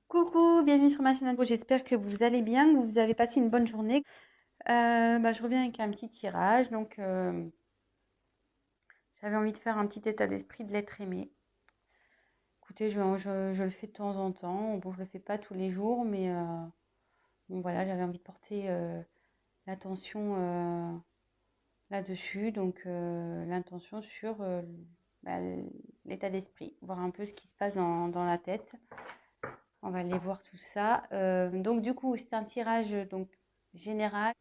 Coucou, bienvenue sur ma chaîne. J'espère que vous allez bien, que vous avez passé une bonne journée. Je reviens avec un petit tirage. J'avais envie de faire un petit état d'esprit de l'être aimé. Écoutez, je le fais de temps en temps. Bon, je le fais pas tous les jours, mais bon, voilà, j'avais envie de porter l'attention là-dessus. L'intention sur bah, l'état d'esprit, voir un peu ce qui se passe dans la tête. On va aller voir tout ça. Du coup, c'est un tirage général.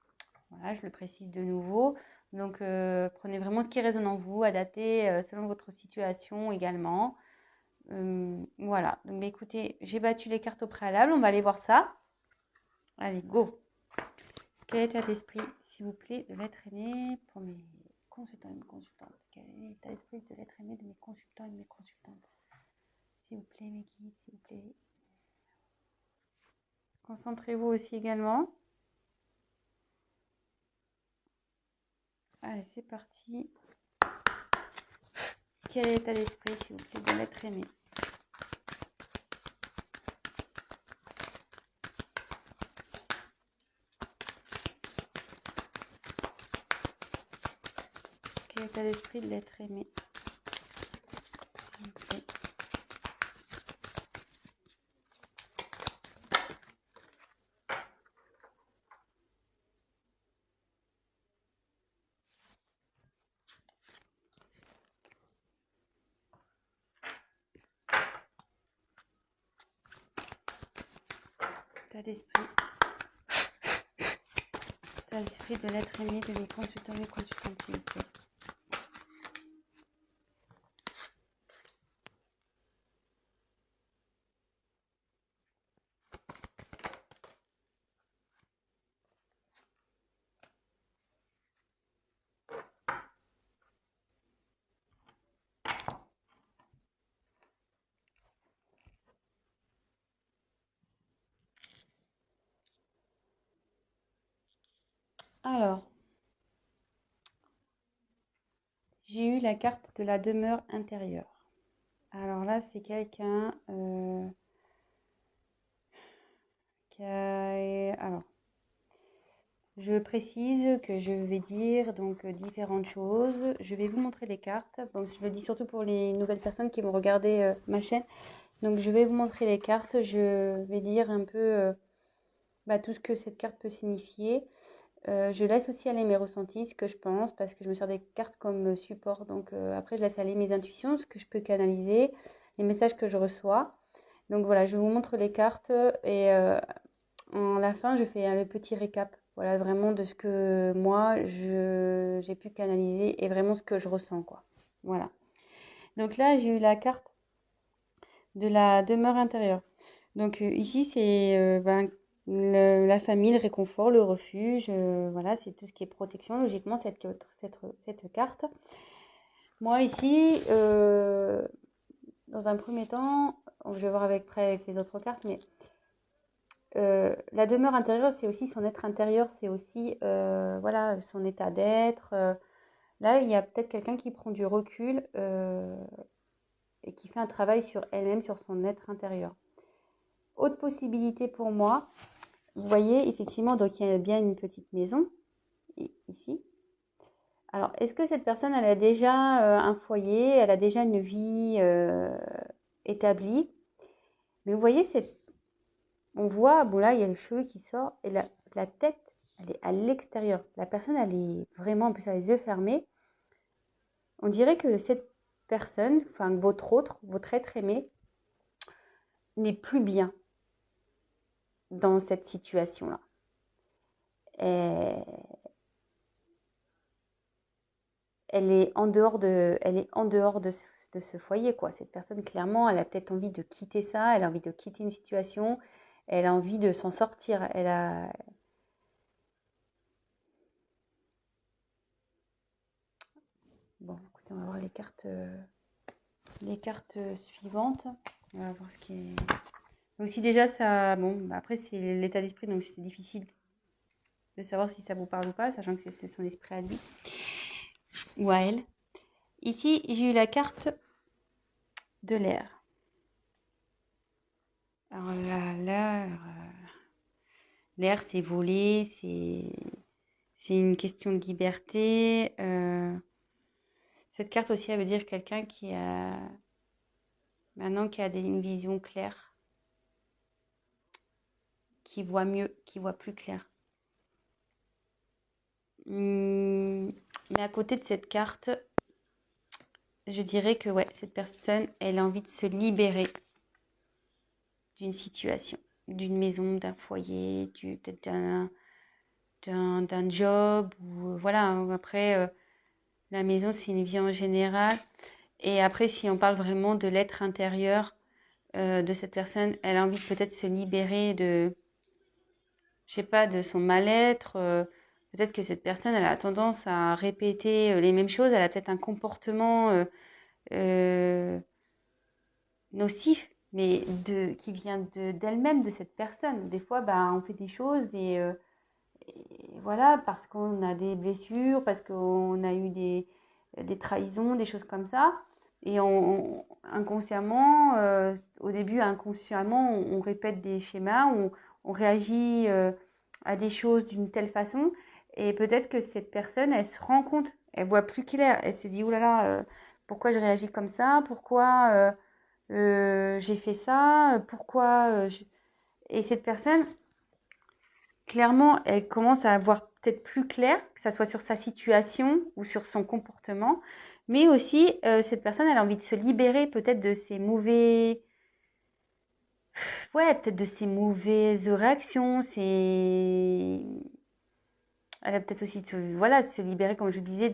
Voilà, je le précise de nouveau. Prenez vraiment ce qui résonne en vous, adaptez selon votre situation également. Voilà. Écoutez, j'ai battu les cartes au préalable. On va aller voir ça. Allez, go. Quel état d'esprit, s'il vous plaît, de l'être aimé pour mes consultants et mes consultantes? Quel est l'état d'esprit de l'être aimé de mes consultants et de mes consultantes? S'il vous plaît, mes guides, s'il vous plaît. Concentrez-vous aussi également. Allez, c'est parti. Quel est l'état d'esprit, s'il vous plaît, de l'être aimé? Quel est l'état d'esprit de l'être aimé, s'il vous plaît? État d'esprit. État d'esprit de l'être aimé de mes consultants et mes consultantes, s'il vous plaît. Alors, j'ai eu la carte de la demeure intérieure. Alors là, c'est quelqu'un qui a... Alors, je précise que je vais dire différentes choses. Je vais vous montrer les cartes. Donc, je le dis surtout pour les nouvelles personnes qui vont regarder ma chaîne. Donc, je vais vous montrer les cartes. Je vais dire un peu tout ce que cette carte peut signifier. Je laisse aussi aller mes ressentis, ce que je pense, parce que je me sers des cartes comme support. Après, je laisse aller mes intuitions, ce que je peux canaliser, les messages que je reçois. Donc voilà, je vous montre les cartes et en la fin, je fais un petit récap. Voilà, vraiment de ce que moi, j'ai pu canaliser et vraiment ce que je ressens, quoi. Voilà. Donc là, j'ai eu la carte de la demeure intérieure. Ici, c'est la famille, le réconfort, le refuge. Voilà, c'est tout ce qui est protection, logiquement, cette carte. Moi, ici, dans un premier temps, je vais voir avec les autres cartes, mais la demeure intérieure, c'est aussi son être intérieur, c'est aussi voilà, son état d'être. Là, il y a peut-être quelqu'un qui prend du recul et qui fait un travail sur elle-même, sur son être intérieur. Autre possibilité pour moi, vous voyez, effectivement, donc il y a bien une petite maison, ici. Alors, est-ce que cette personne, elle a déjà un foyer, elle a déjà une vie établie? Mais vous voyez, on voit, bon là, il y a le cheveu qui sort, et la tête, elle est à l'extérieur. La personne, elle est vraiment, en plus, elle a les yeux fermés. On dirait que cette personne, enfin, votre être aimé, n'est plus bien dans cette situation-là. Elle est en dehors de ce foyer, quoi. Cette personne, clairement, elle a peut-être envie de quitter ça, elle a envie de quitter une situation, elle a envie de s'en sortir. Bon, écoutez, on va voir les cartes suivantes. On va voir ce qui est... Donc si déjà ça... Bon, après, c'est l'état d'esprit, donc c'est difficile de savoir si ça vous parle ou pas, sachant que c'est son esprit à lui ou à elle. Ici, j'ai eu la carte de l'air. Alors l'air, c'est voler, c'est une question de liberté. Cette carte aussi, elle veut dire quelqu'un qui a maintenant une vision claire, qui voit mieux, qui voit plus clair. Mais à côté de cette carte, je dirais que ouais, cette personne, elle a envie de se libérer d'une situation, d'une maison, d'un foyer, peut-être d'un job. Ou, voilà, après, la maison, c'est une vie en général. Et après, si on parle vraiment de l'être intérieur de cette personne, elle a envie de peut-être se libérer de, je sais pas, de son mal-être. Peut-être que cette personne, elle a tendance à répéter les mêmes choses. Elle a peut-être un comportement euh, nocif, mais qui vient d'elle-même, de cette personne. Des fois, bah, on fait des choses et voilà, parce qu'on a des blessures, parce qu'on a eu des trahisons, des choses comme ça. Et inconsciemment, au début, inconsciemment, on répète des schémas, on réagit à des choses d'une telle façon. Et peut-être que cette personne, elle se rend compte, elle voit plus clair. Elle se dit, oh là là, pourquoi je réagis comme ça? Pourquoi j'ai fait ça? Pourquoi Et cette personne, clairement, elle commence à avoir peut-être plus clair, que ça soit sur sa situation ou sur son comportement. Mais aussi, cette personne, elle a envie de se libérer peut-être de ses mauvais... Ouais, peut-être de ses mauvaises réactions. Elle a peut-être aussi voilà, de se libérer, comme je disais,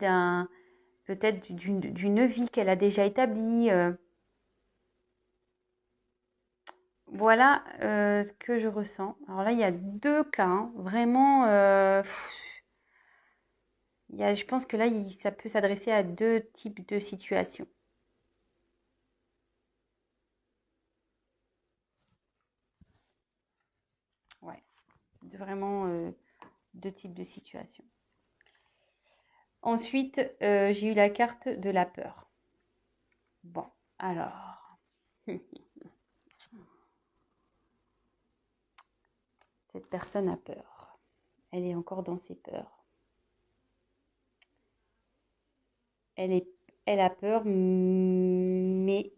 peut-être d'une vie qu'elle a déjà établie. Voilà ce que je ressens. Alors là, il y a deux cas, hein, vraiment. Je pense que là, ça peut s'adresser à deux types de situations. Ouais, vraiment deux types de situations. Ensuite, j'ai eu la carte de la peur. Bon, alors, cette personne a peur. Elle est encore dans ses peurs. Elle a peur, mais,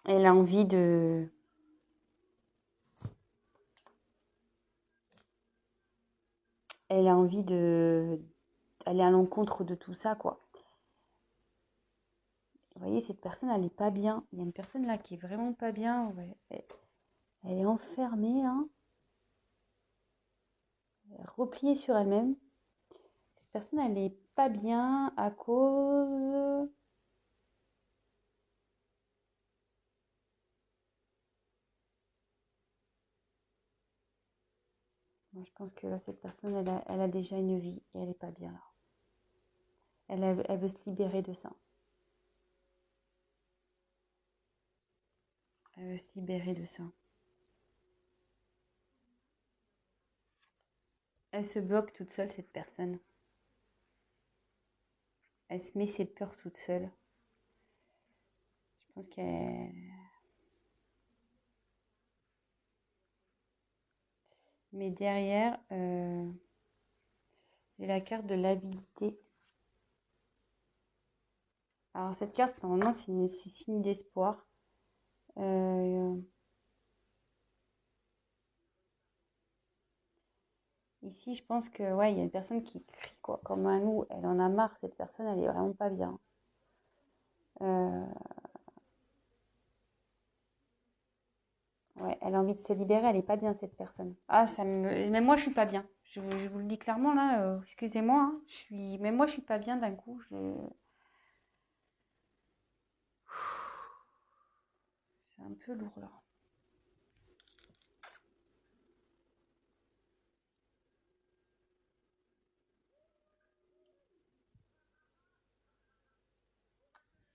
elle a envie de... Elle a envie de... aller à l'encontre de tout ça, quoi. Vous voyez, cette personne, elle n'est pas bien. Il y a une personne là qui est vraiment pas bien. Ouais. Elle est enfermée, hein, repliée sur elle-même. Cette personne, elle n'est pas bien à cause... Moi, je pense que là, cette personne, elle a déjà une vie et elle n'est pas bien là. Elle veut se libérer de ça. Elle veut se libérer de ça. Elle se bloque toute seule, cette personne. Elle se met ses peurs toute seule. Je pense qu'elle... Mais derrière, j'ai la carte de l'habilité. Alors, cette carte, normalement, c'est signe d'espoir. Ici, je pense que ouais, il y a une personne qui crie quoi, comme un loup. Elle en a marre, cette personne, elle est vraiment pas bien. Euh, ouais, elle a envie de se libérer, elle est pas bien cette personne. Ah, même moi, je suis pas bien. Je vous le dis clairement là. Excusez-moi, hein, même moi, je suis pas bien d'un coup. C'est un peu lourd là.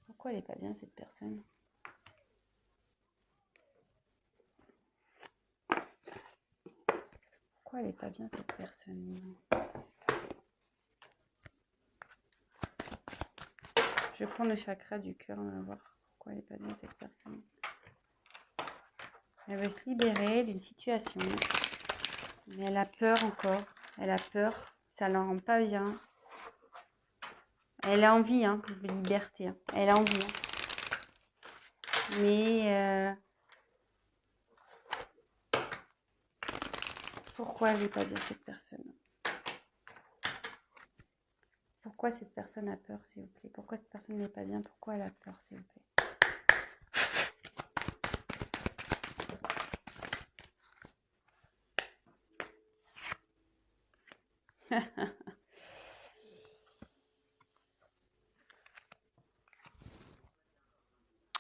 Pourquoi elle est pas bien cette personne? Pourquoi elle n'est pas bien cette personne? Je prends le chakra du cœur, on va voir pourquoi elle n'est pas bien cette personne. Elle veut se libérer d'une situation, mais elle a peur encore. Elle a peur, ça ne la rend pas bien. Elle a envie de liberté, elle a envie. Mais pourquoi elle n'est pas bien cette personne? Pourquoi cette personne a peur, s'il vous plaît? Pourquoi cette personne n'est pas bien? Pourquoi elle a peur, s'il vous plaît?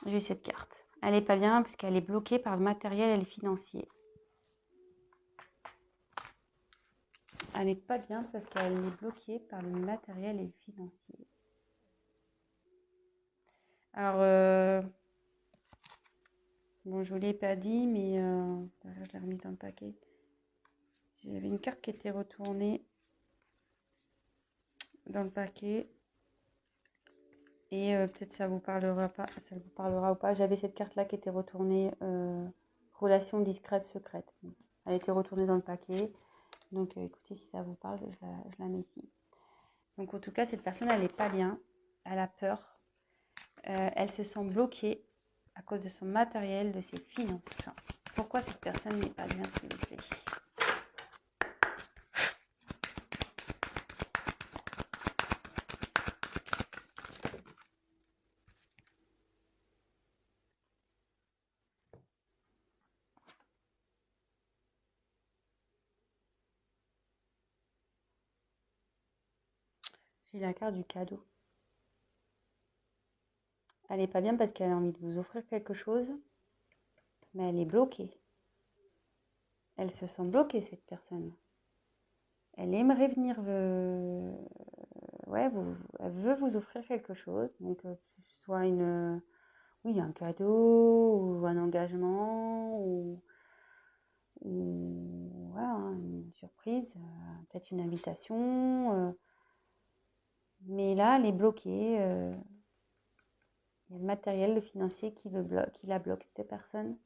J'ai eu cette carte. Elle n'est pas bien parce qu'elle est bloquée par le matériel et le financier. Elle n'est pas bien parce qu'elle est bloquée par le matériel et le financier. Alors, bon, je ne vous l'ai pas dit, mais je l'ai remise dans le paquet. J'avais une carte qui était retournée dans le paquet. Et peut-être ça vous parlera pas, ça vous parlera ou pas. J'avais cette carte-là qui était retournée, relation discrète, secrète. Elle était retournée dans le paquet. Donc écoutez, si ça vous parle, je la mets ici. Donc en tout cas, cette personne, elle n'est pas bien. Elle a peur. Elle se sent bloquée à cause de son matériel, de ses finances. Pourquoi cette personne n'est pas bien, s'il vous plaît? J'ai la carte du cadeau. Elle n'est pas bien parce qu'elle a envie de vous offrir quelque chose, mais elle est bloquée. Elle se sent bloquée, cette personne. Elle aimerait venir, ouais, elle veut vous offrir quelque chose, donc soit oui, un cadeau ou un engagement ou voilà, une surprise, peut-être une invitation. Mais là, elle est bloquée. Il y a le matériel, le financier qui la bloque, cette personne.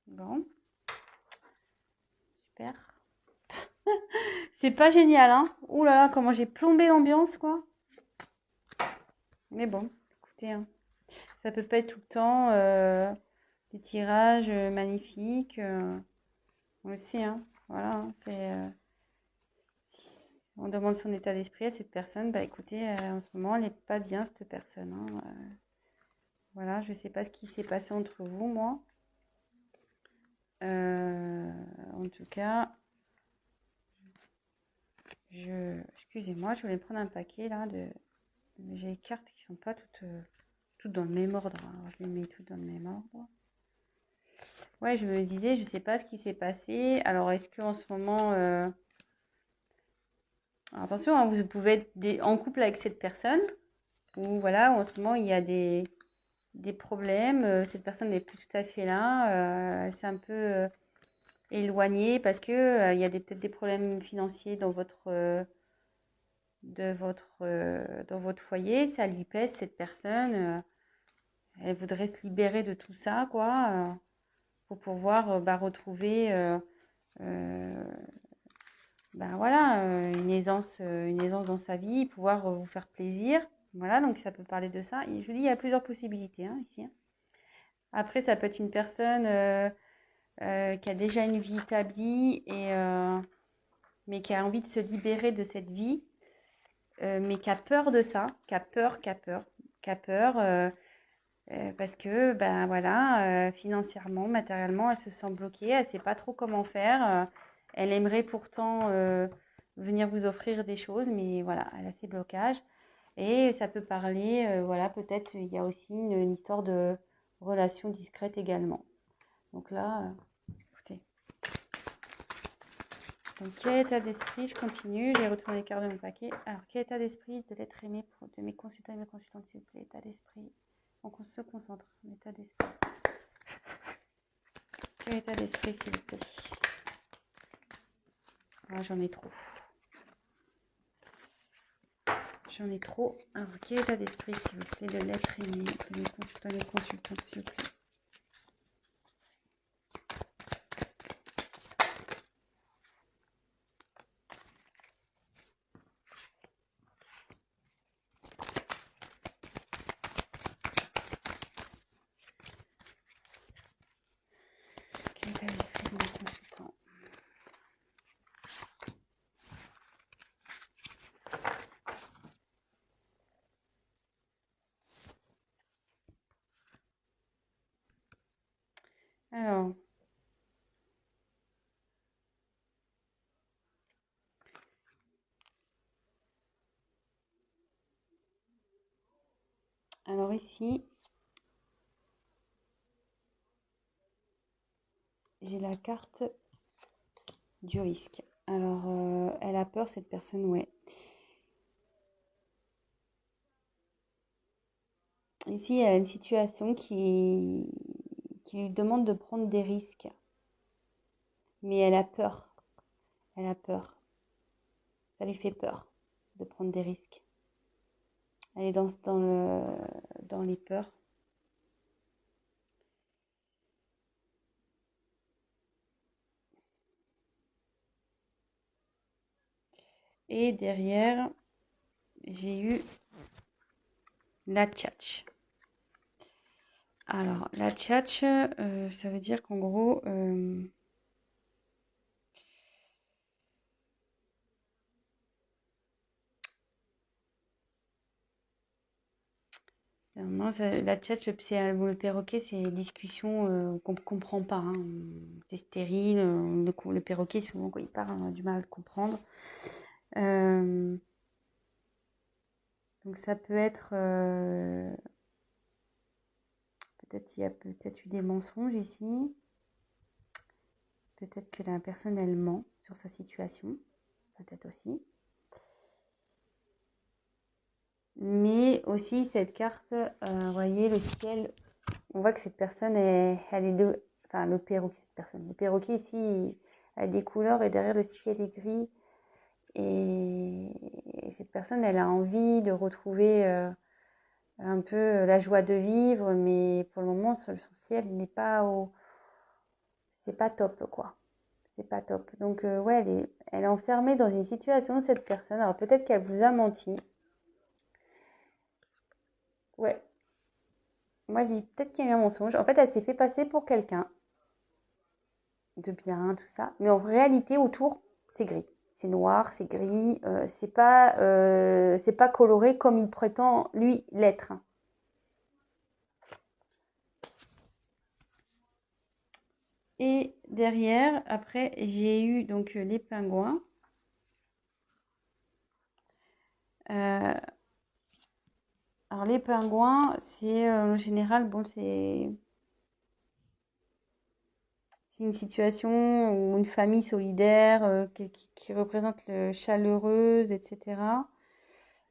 Bon, super. C'est pas génial, hein? Ouh là là, comment j'ai plombé l'ambiance, quoi. Mais bon, écoutez, ça peut pas être tout le temps des tirages magnifiques. On le sait, hein. Voilà, si on demande son état d'esprit à cette personne, bah écoutez, en ce moment, elle n'est pas bien, cette personne, hein. Voilà, je sais pas ce qui s'est passé entre vous, moi. En tout cas, excusez-moi, je voulais prendre un paquet là mais j'ai les cartes qui sont pas toutes dans le même ordre, hein. Alors, je les mets toutes dans le même ordre. Ouais, je me disais, je sais pas ce qui s'est passé. Alors, est-ce que en ce moment, alors, attention, hein, vous pouvez être en couple avec cette personne, ou voilà, en ce moment il y a des problèmes. Cette personne n'est plus tout à fait là. Elle s'est un peu éloignée parce que il y a peut-être des problèmes financiers dans dans votre foyer. Ça lui pèse, cette personne. Elle voudrait se libérer de tout ça, quoi, pour pouvoir retrouver voilà, une aisance dans sa vie, pouvoir vous faire plaisir. Voilà, donc ça peut parler de ça. Et je vous dis, il y a plusieurs possibilités ici. Après, ça peut être une personne qui a déjà une vie établie, mais qui a envie de se libérer de cette vie, mais qui a peur de ça, qui a peur, parce que, voilà, financièrement, matériellement, elle se sent bloquée, elle ne sait pas trop comment faire. Elle aimerait pourtant venir vous offrir des choses, mais voilà, elle a ses blocages. Et ça peut parler, voilà, peut-être il y a aussi une histoire de relation discrète également. Donc là, écoutez. Donc, quel état d'esprit? Je continue, j'ai retourné les cartes de mon paquet. Alors, quel état d'esprit de l'être aimé de mes consultants et mes consultantes, s'il vous plaît? État d'esprit. On se concentre, état d'esprit. Quel état d'esprit, s'il vous plaît? Ah, j'en ai trop. J'en ai trop. Alors, quel état d'esprit, s'il vous plaît, de l'être aimé, de mes consultants et mes consultantes, s'il vous plaît? Quel état d'esprit de mes consultants? Alors ici, j'ai la carte du risque. Alors, elle a peur, cette personne, ouais. Ici, elle a une situation qui lui demande de prendre des risques. Mais elle a peur. Elle a peur. Ça lui fait peur de prendre des risques. Elle est dans les peurs. Et derrière, j'ai eu la tchatch. Alors, la tchatch, ça veut dire qu'en gros, non, la tchatch, le perroquet, c'est des discussions qu'on ne comprend pas, hein. C'est stérile. Le perroquet, souvent, quand il parle, on a du mal à le comprendre. Donc, ça peut être... peut-être il y a peut-être eu des mensonges ici. Peut-être que la personne, elle ment sur sa situation. Peut-être aussi. Mais aussi, cette carte, vous voyez, le ciel, on voit que cette personne, elle est de... Enfin, le perroquet, cette personne. Le perroquet, ici, a des couleurs et derrière, le ciel est gris. Et cette personne, elle a envie de retrouver un peu la joie de vivre. Mais pour le moment, son ciel n'est pas au... C'est pas top, quoi. C'est pas top. Donc, ouais, elle est enfermée dans une situation, cette personne. Alors, peut-être qu'elle vous a menti. Ouais. Moi, je dis peut-être qu'il y a eu un mensonge. En fait, elle s'est fait passer pour quelqu'un de bien, tout ça. Mais en réalité, autour, c'est gris. C'est noir, c'est gris. C'est pas coloré comme il prétend, lui, l'être. Et derrière, après, j'ai eu donc les pingouins. Alors, les pingouins, c'est en général, bon, c'est une situation ou une famille solidaire qui représente le chaleureuse, etc.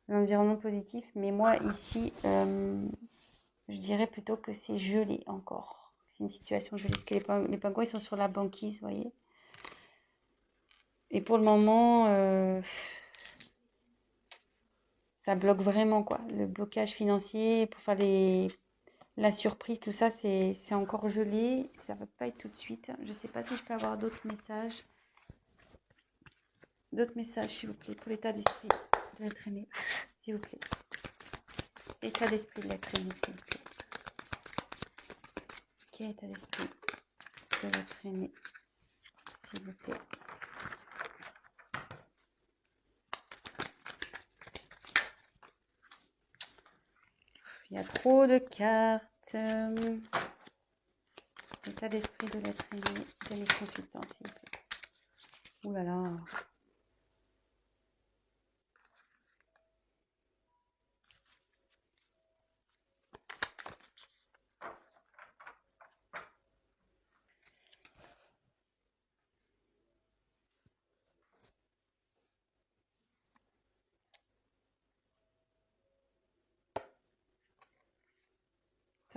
L'environnement positif. Mais moi, ici, je dirais plutôt que c'est gelé encore. C'est une situation gelée. Parce que les pingouins, ils sont sur la banquise, vous voyez. Et pour le moment, ça bloque vraiment, quoi. Le blocage financier pour faire la surprise, tout ça, c'est encore gelé. Ça ne va pas être tout de suite. Je ne sais pas si je peux avoir d'autres messages. D'autres messages, s'il vous plaît, pour l'état d'esprit de l'être aimé, s'il vous plaît. État d'esprit de l'être aimé, s'il vous plaît. Quel état d'esprit de l'être aimé, s'il vous plaît. Il y a trop de cartes. État d'esprit de l'être aimé, de mes consultants, s'il vous plaît. Ouh là là.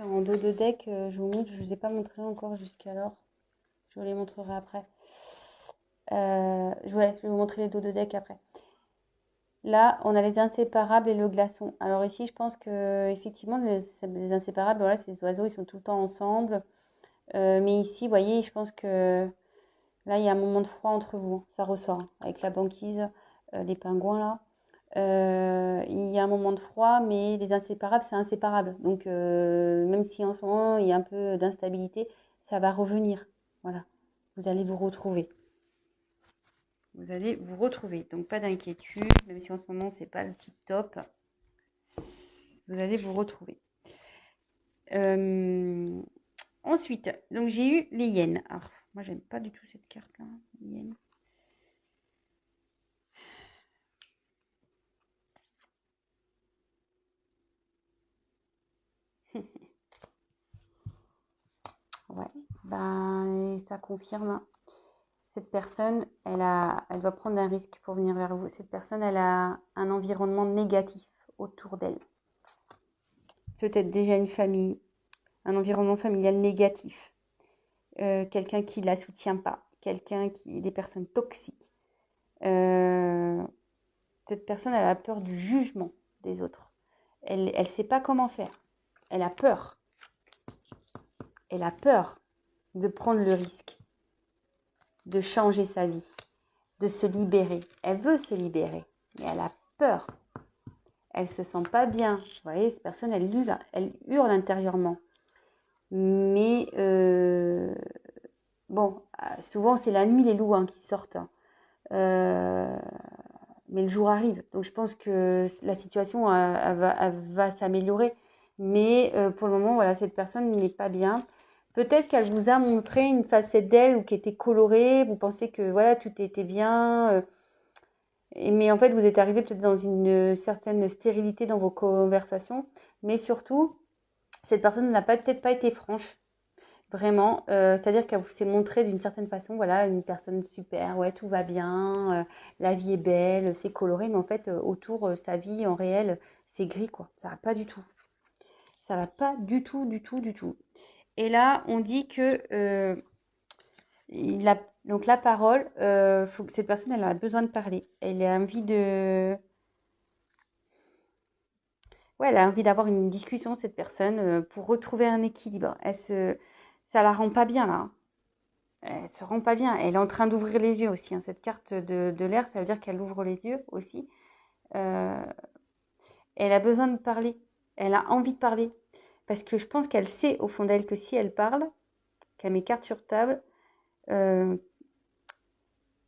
En dos de deck, je vous montre, je ne vous ai pas montré encore jusqu'alors. Je vous les montrerai après. Je vais vous montrer les dos de deck après. Là, on a les inséparables et le glaçon. Alors ici, je pense que effectivement, les inséparables, voilà, ces oiseaux, ils sont tout le temps ensemble. Mais ici, vous voyez, je pense que là, il y a un moment de froid entre vous. Hein. Ça ressort hein, avec la banquise, les pingouins là. Il y a un moment de froid, mais les inséparables, c'est inséparable. Donc, même si en ce moment, il y a un peu d'instabilité, ça va revenir. Voilà, vous allez vous retrouver. Vous allez vous retrouver. Donc, pas d'inquiétude, même si en ce moment, c'est pas le tip top. Vous allez vous retrouver. Ensuite, donc j'ai eu les hyènes. Alors, moi, j'aime pas du tout cette carte-là, les hyènes. Ouais, ben, ça confirme. Cette personne, elle doit prendre un risque pour venir vers vous. Cette personne, elle a un environnement négatif autour d'elle. Peut-être déjà une famille, un environnement familial négatif. Quelqu'un qui ne la soutient pas. Des personnes toxiques. Cette personne, elle a peur du jugement des autres. Elle ne sait pas comment faire. Elle a peur. Elle a peur de prendre le risque, de changer sa vie, de se libérer. Elle veut se libérer, mais elle a peur. Elle se sent pas bien. Vous voyez, cette personne, elle hurle intérieurement. Mais bon, souvent c'est la nuit les loups hein, qui sortent. Mais le jour arrive. Donc je pense que la situation elle va s'améliorer. Mais pour le moment, voilà, cette personne n'est pas bien. Peut-être qu'elle vous a montré une facette d'elle ou qui était colorée. Vous pensez que voilà, tout était bien. Mais en fait, vous êtes arrivé peut-être dans une certaine stérilité dans vos conversations. Mais surtout, cette personne n'a peut-être pas été franche. Vraiment, c'est-à-dire qu'elle vous s'est montrée d'une certaine façon, voilà, une personne super, ouais, tout va bien, la vie est belle, c'est coloré, mais en fait, autour, sa vie en réel, c'est gris, quoi. Ça va pas du tout. Ça va pas du tout, du tout, du tout. Et là, on dit que donc la parole, faut que cette personne, elle a besoin de parler. Elle a envie de, ouais, elle a envie d'avoir une discussion, cette personne, pour retrouver un équilibre. Ça la rend pas bien là. Hein. Elle se rend pas bien. Elle est en train d'ouvrir les yeux aussi. Hein. Cette carte de l'air, ça veut dire qu'elle ouvre les yeux aussi. Euh, Elle a besoin de parler. Elle a envie de parler. Parce que je pense qu'elle sait au fond d'elle que si elle parle, qu'elle met carte sur table, euh,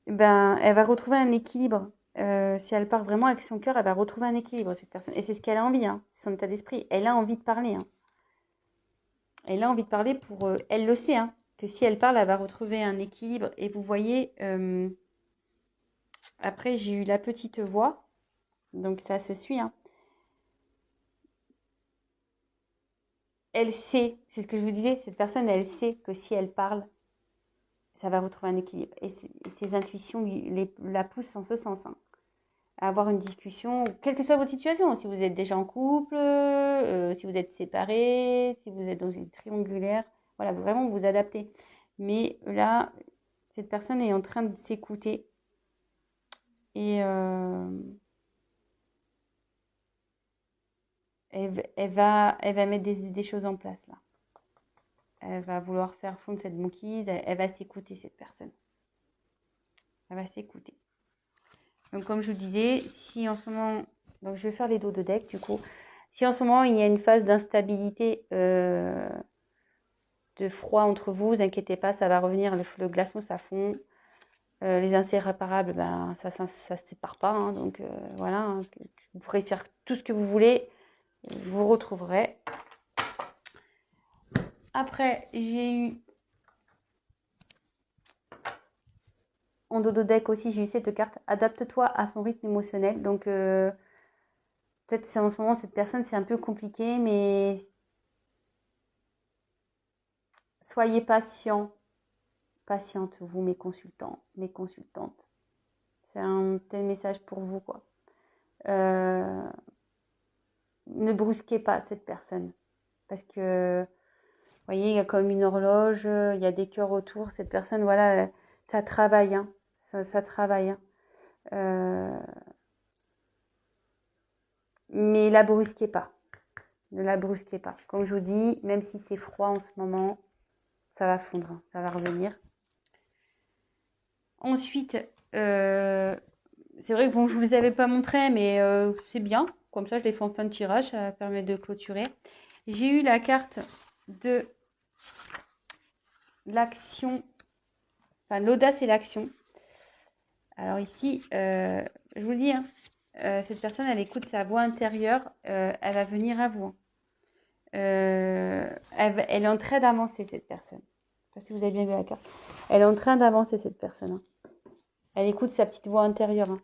ben, elle va retrouver un équilibre. Si elle part vraiment avec son cœur, elle va retrouver un équilibre, cette personne. Et c'est ce qu'elle a envie, hein. C'est son état d'esprit. Elle a envie de parler. Hein. Elle a envie de parler pour... elle le sait, hein, que si elle parle, elle va retrouver un équilibre. Et vous voyez, après, j'ai eu la petite voix. Donc ça se suit. Hein. Elle sait, c'est ce que je vous disais, cette personne, elle sait que si elle parle, ça va retrouver un équilibre. Et ses intuitions la poussent en ce sens. Hein. À avoir une discussion, quelle que soit votre situation, si vous êtes déjà en couple, si vous êtes séparés, si vous êtes dans une triangulaire, voilà, vraiment vous adaptez. Mais là, cette personne est en train de s'écouter et elle va mettre des choses en place là. Elle va vouloir faire fondre cette banquise, elle va s'écouter cette personne. Elle va s'écouter. Donc comme je vous disais, si en ce moment, donc je vais faire les dos de deck du coup, si en ce moment il y a une phase d'instabilité, de froid entre vous, vous inquiétez pas, ça va revenir, le glaçon ça fond, les inséparables, ben, ça se sépare pas, hein, donc voilà, hein, vous pourrez faire tout ce que vous voulez, vous retrouverez. Après, j'ai eu en dodo deck aussi, j'ai eu cette carte, adapte-toi à son rythme émotionnel, donc peut-être c'est en ce moment cette personne c'est un peu compliqué, mais soyez patient, patiente, vous mes consultants, mes consultantes. C'est un tel message pour vous, quoi. Ne brusquez pas cette personne. Parce que voyez, il y a comme une horloge, il y a des cœurs autour. Cette personne, voilà, ça travaille, hein. Ça travaille, hein. Mais la brusquez pas. Ne la brusquez pas. Comme je vous dis, même si c'est froid en ce moment, ça va fondre, hein, ça va revenir. Ensuite, c'est vrai que bon, je vous avais pas montré, mais c'est bien. Comme ça, je l'ai fait en fin de tirage, ça permet de clôturer. J'ai eu la carte de l'action, enfin l'audace et l'action. Alors ici, je vous dis, hein, cette personne, elle écoute sa voix intérieure, elle va venir à vous, hein. Elle est en train d'avancer, cette personne. Je ne sais pas si vous avez bien vu la carte. Elle est en train d'avancer, cette personne, hein. Elle écoute sa petite voix intérieure, hein.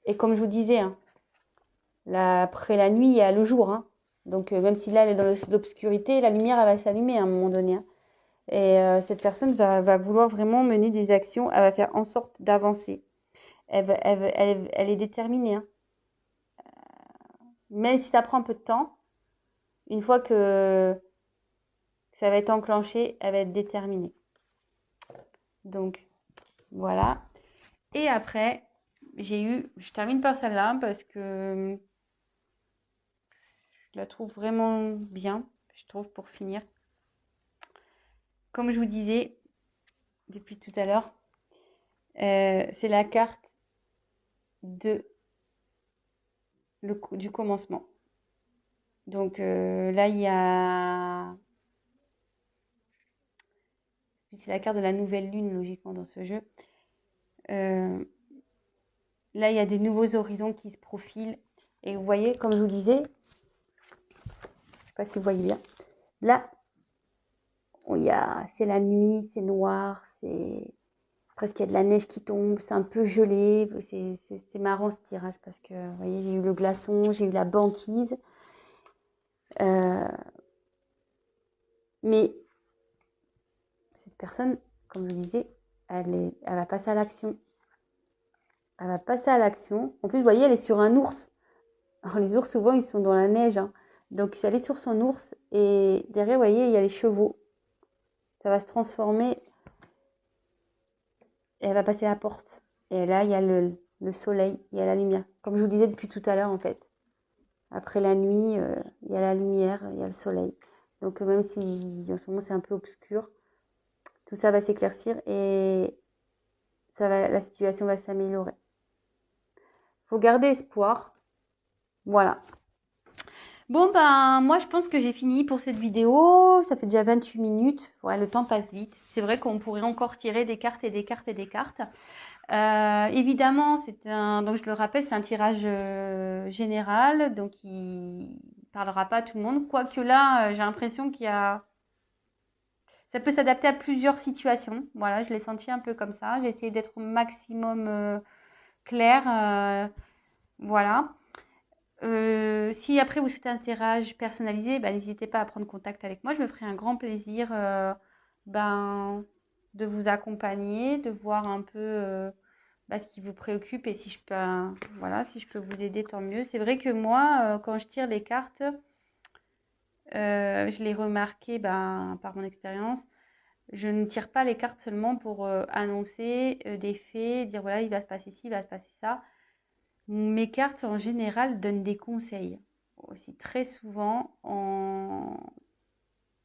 Et comme je vous disais, hein, après la nuit, il y a le jour, hein. Donc même si là, elle est dans l'obscurité, la lumière, elle va s'allumer à un moment donné, hein. Et cette personne va vouloir vraiment mener des actions. Elle va faire en sorte d'avancer. Elle est déterminée, hein. Même si ça prend un peu de temps, une fois que ça va être enclenché, elle va être déterminée. Donc, voilà. Et après, je termine par celle-là parce que je la trouve vraiment bien, je trouve, pour finir. Comme je vous disais depuis tout à l'heure, c'est la carte du commencement. Donc là, il y a... C'est la carte de la nouvelle lune, logiquement, dans ce jeu. Là, il y a des nouveaux horizons qui se profilent. Et vous voyez, comme je vous disais, je ne sais pas si vous voyez bien, là, c'est la nuit, c'est noir, c'est presque il y a de la neige qui tombe, c'est un peu gelé. C'est marrant ce tirage parce que, vous voyez, j'ai eu le glaçon, j'ai eu la banquise. Mais cette personne, comme je disais, elle va passer à l'action. Elle va passer à l'action. En plus, vous voyez, elle est sur un ours. Alors, les ours, souvent, ils sont dans la neige, hein. Donc, elle est sur son ours. Et derrière, vous voyez, il y a les chevaux. Ça va se transformer. Et elle va passer la porte. Et là, il y a le soleil, il y a la lumière. Comme je vous disais depuis tout à l'heure, en fait. Après la nuit, il y a la lumière, il y a le soleil. Donc, même si en ce moment, c'est un peu obscur, tout ça va s'éclaircir et la situation va s'améliorer. Il faut garder espoir. Voilà. Bon, ben, moi, je pense que j'ai fini pour cette vidéo. Ça fait déjà 28 minutes. Ouais, le temps passe vite. C'est vrai qu'on pourrait encore tirer des cartes et des cartes et des cartes. Évidemment, donc je le rappelle, c'est un tirage général. Donc, il parlera pas à tout le monde. Quoique là, j'ai l'impression ça peut s'adapter à plusieurs situations. Voilà, je l'ai senti un peu comme ça. J'ai essayé d'être au maximum claire. Voilà. Si après vous souhaitez un tirage personnalisé, n'hésitez pas à prendre contact avec moi. Je me ferai un grand plaisir de vous accompagner, de voir un peu ce qui vous préoccupe et si je peux vous aider, tant mieux. C'est vrai que moi, quand je tire les cartes, je l'ai remarqué par mon expérience. Je ne tire pas les cartes seulement pour annoncer des faits, dire voilà, il va se passer ci, il va se passer ça. Mes cartes, en général, donnent des conseils. Aussi, très souvent.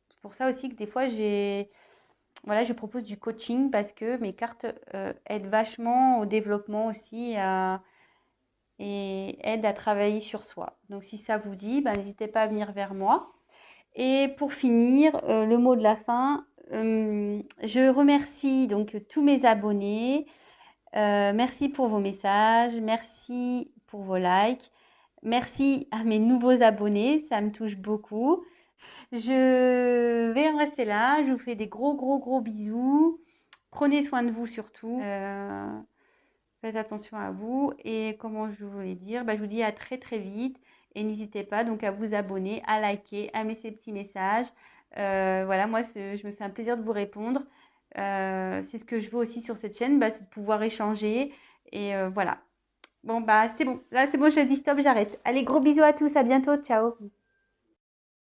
C'est pour ça aussi que des fois, je propose du coaching parce que mes cartes aident vachement au développement aussi et aident à travailler sur soi. Donc, si ça vous dit, n'hésitez pas à venir vers moi. Et pour finir, le mot de la fin, je remercie donc tous mes abonnés. Merci pour vos messages, merci pour vos likes, merci à mes nouveaux abonnés, ça me touche beaucoup. Je vais en rester là, je vous fais des gros gros gros bisous. Prenez soin de vous surtout. Faites attention à vous et comment je voulais dire, je vous dis à très très vite et n'hésitez pas donc à vous abonner, à liker, à mettre ces petits messages. Voilà, moi je me fais un plaisir de vous répondre. C'est ce que je veux aussi sur cette chaîne, c'est de pouvoir échanger et voilà. Bon c'est bon, là c'est bon, je dis stop, j'arrête. Allez, gros bisous à tous, à bientôt, ciao.